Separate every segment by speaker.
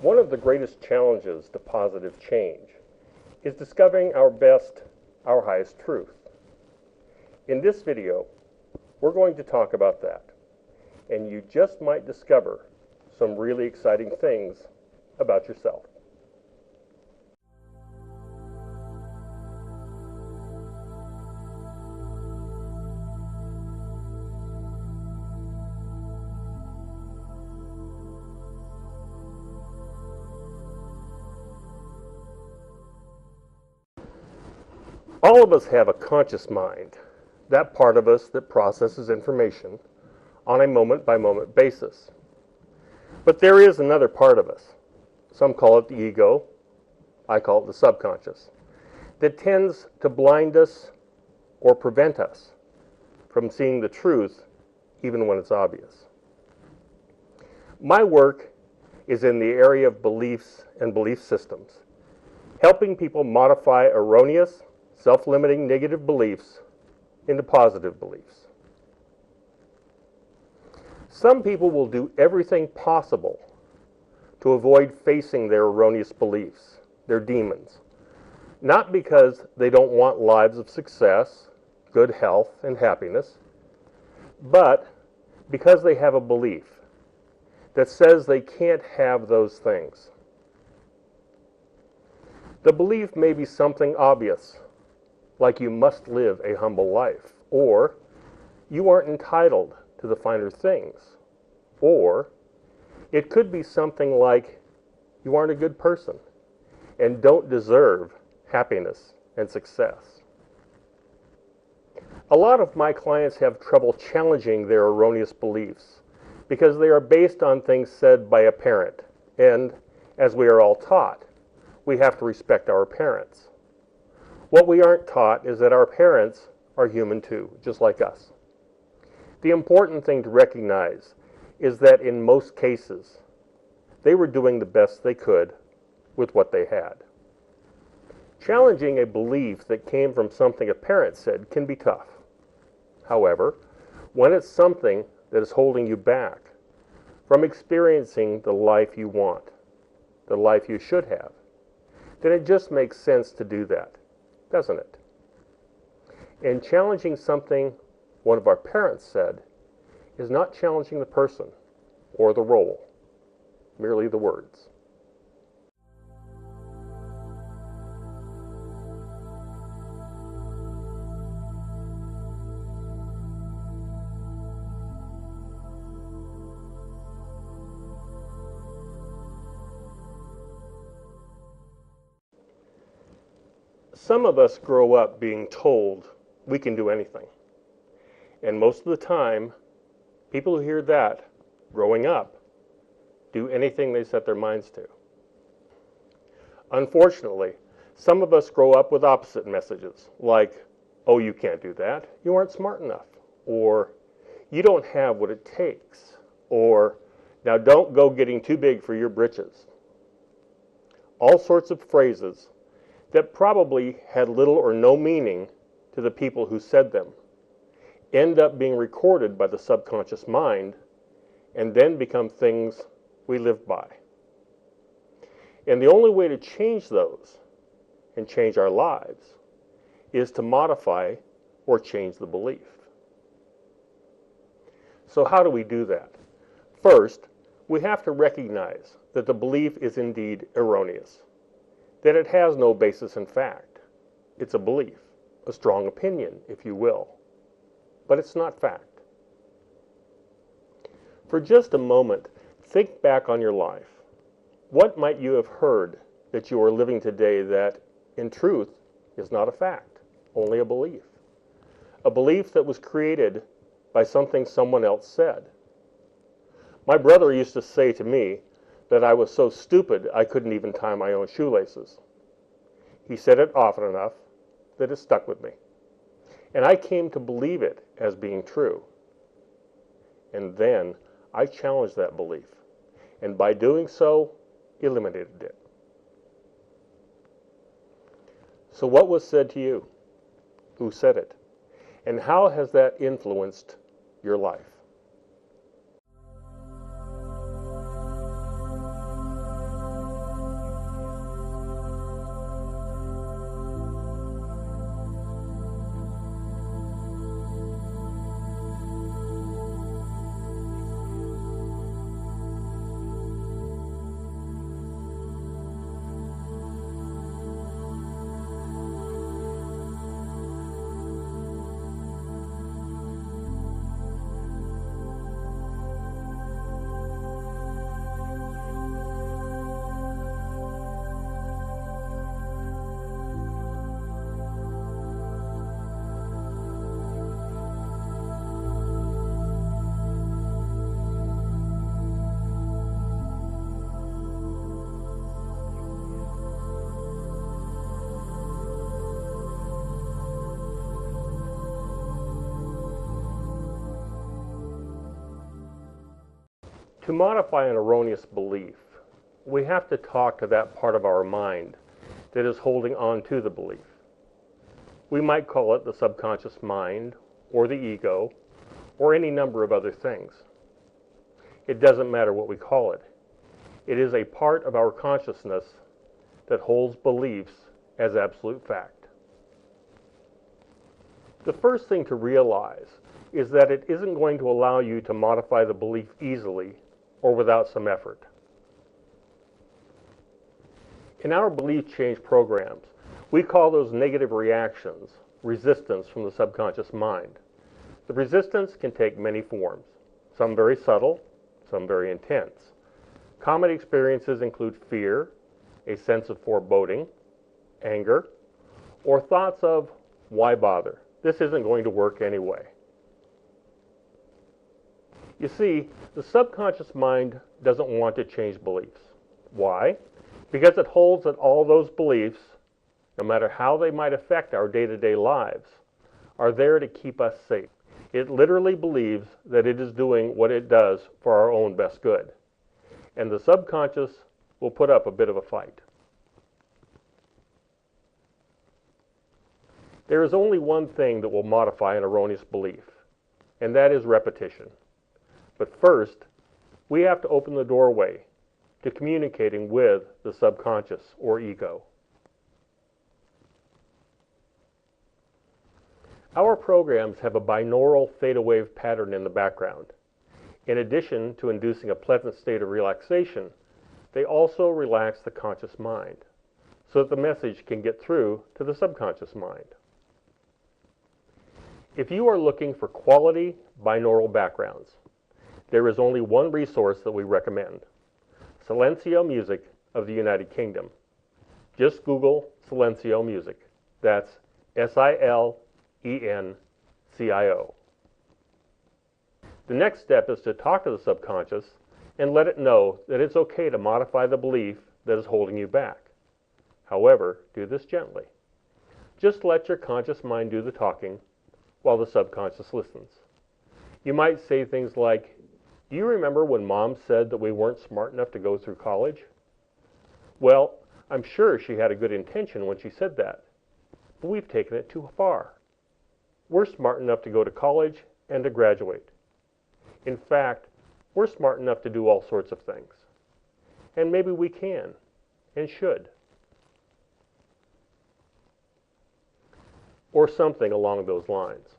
Speaker 1: One of the greatest challenges to positive change is discovering our best, our highest truth. In this video, we're going to talk about that, and you just might discover some really exciting things about yourself. All of us have a conscious mind, that part of us that processes information on a moment-by-moment basis. But there is another part of us, some call it the ego, I call it the subconscious, that tends to blind us or prevent us from seeing the truth even when it's obvious. My work is in the area of beliefs and belief systems, helping people modify erroneous, self-limiting negative beliefs into positive beliefs. Some people will do everything possible to avoid facing their erroneous beliefs, their demons, not because they don't want lives of success, good health, and happiness, but because they have a belief that says they can't have those things. The belief may be something obvious, like you must live a humble life, or you aren't entitled to the finer things, or it could be something like you aren't a good person and don't deserve happiness and success. A lot of my clients have trouble challenging their erroneous beliefs because they are based on things said by a parent, and as we are all taught, we have to respect our parents. What we aren't taught is that our parents are human too, just like us. The important thing to recognize is that in most cases, they were doing the best they could with what they had. Challenging a belief that came from something a parent said can be tough. However, when it's something that is holding you back from experiencing the life you want, the life you should have, then it just makes sense to do that, doesn't it? And challenging something one of our parents said is not challenging the person or the role, merely the words. Some of us grow up being told we can do anything. And most of the time, people who hear that growing up do anything they set their minds to. Unfortunately, some of us grow up with opposite messages, like, oh, you can't do that, you aren't smart enough, or you don't have what it takes, or now don't go getting too big for your britches. All sorts of phrases that probably had little or no meaning to the people who said them end up being recorded by the subconscious mind and then become things we live by. And the only way to change those and change our lives is to modify or change the belief. So how do we do that? First, we have to recognize that the belief is indeed erroneous, that it has no basis in fact. It's a belief, a strong opinion, if you will, but it's not fact. For just a moment, think back on your life. What might you have heard that you are living today that, in truth, is not a fact, only a belief? A belief that was created by something someone else said. My brother used to say to me that I was so stupid I couldn't even tie my own shoelaces. He said it often enough that it stuck with me. And I came to believe it as being true. And then I challenged that belief, and by doing so, eliminated it. So what was said to you? Who said it? And how has that influenced your life? To modify an erroneous belief, we have to talk to that part of our mind that is holding on to the belief. We might call it the subconscious mind, or the ego, or any number of other things. It doesn't matter what we call it. It is a part of our consciousness that holds beliefs as absolute fact. The first thing to realize is that it isn't going to allow you to modify the belief easily or without some effort. In our belief change programs, we call those negative reactions resistance from the subconscious mind. The resistance can take many forms, some very subtle, some very intense. Common experiences include fear, a sense of foreboding, anger, or thoughts of, why bother? This isn't going to work anyway. You see, the subconscious mind doesn't want to change beliefs. Why? Because it holds that all those beliefs, no matter how they might affect our day-to-day lives, are there to keep us safe. It literally believes that it is doing what it does for our own best good. And the subconscious will put up a bit of a fight. There is only one thing that will modify an erroneous belief, and that is repetition. But first, we have to open the doorway to communicating with the subconscious or ego. Our programs have a binaural theta wave pattern in the background. In addition to inducing a pleasant state of relaxation, they also relax the conscious mind so that the message can get through to the subconscious mind. If you are looking for quality binaural backgrounds, there is only one resource that we recommend: Silencio Music of the United Kingdom. Just Google Silencio Music. That's Silencio. The next step is to talk to the subconscious and let it know that it's okay to modify the belief that is holding you back. However, do this gently. Just let your conscious mind do the talking while the subconscious listens. You might say things like, "Do you remember when Mom said that we weren't smart enough to go through college? Well, I'm sure she had a good intention when she said that, but we've taken it too far. We're smart enough to go to college and to graduate. In fact, we're smart enough to do all sorts of things. And maybe we can and should." Or something along those lines.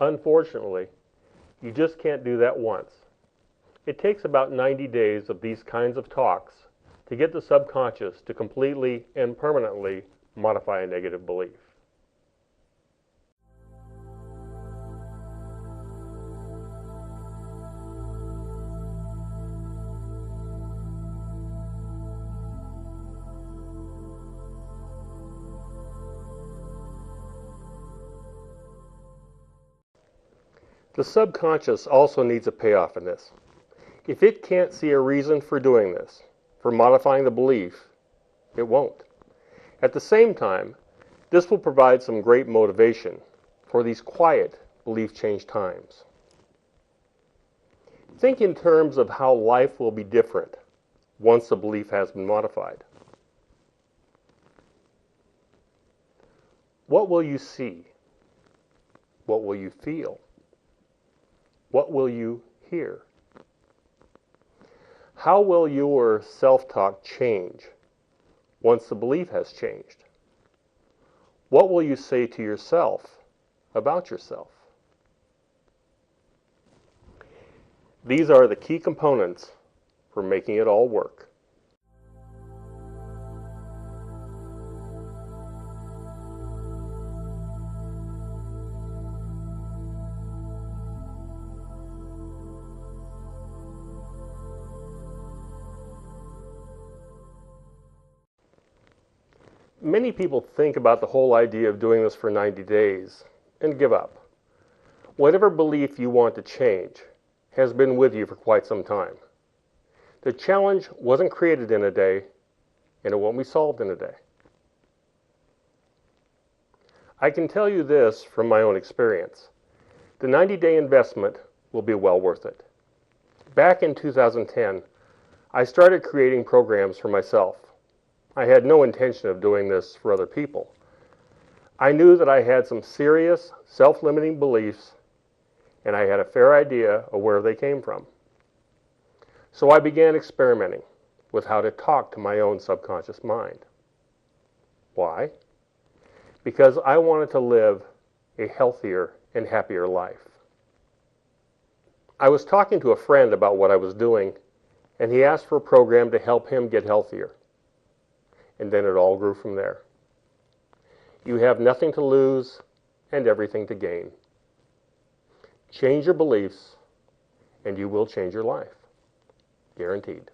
Speaker 1: Unfortunately, you just can't do that once. It takes about 90 days of these kinds of talks to get the subconscious to completely and permanently modify a negative belief. The subconscious also needs a payoff in this. If it can't see a reason for doing this, for modifying the belief, it won't. At the same time, this will provide some great motivation for these quiet belief change times. Think in terms of how life will be different once the belief has been modified. What will you see? What will you feel? What will you hear? How will your self-talk change once the belief has changed? What will you say to yourself about yourself? These are the key components for making it all work. Many people think about the whole idea of doing this for 90 days and give up. Whatever belief you want to change has been with you for quite some time. The challenge wasn't created in a day, and it won't be solved in a day. I can tell you this from my own experience. The 90-day investment will be well worth it. Back in 2010, I started creating programs for myself. I had no intention of doing this for other people. I knew that I had some serious self-limiting beliefs, and I had a fair idea of where they came from. So I began experimenting with how to talk to my own subconscious mind. Why? Because I wanted to live a healthier and happier life. I was talking to a friend about what I was doing, and he asked for a program to help him get healthier. And then it all grew from there. You have nothing to lose and everything to gain. Change your beliefs, and you will change your life. Guaranteed.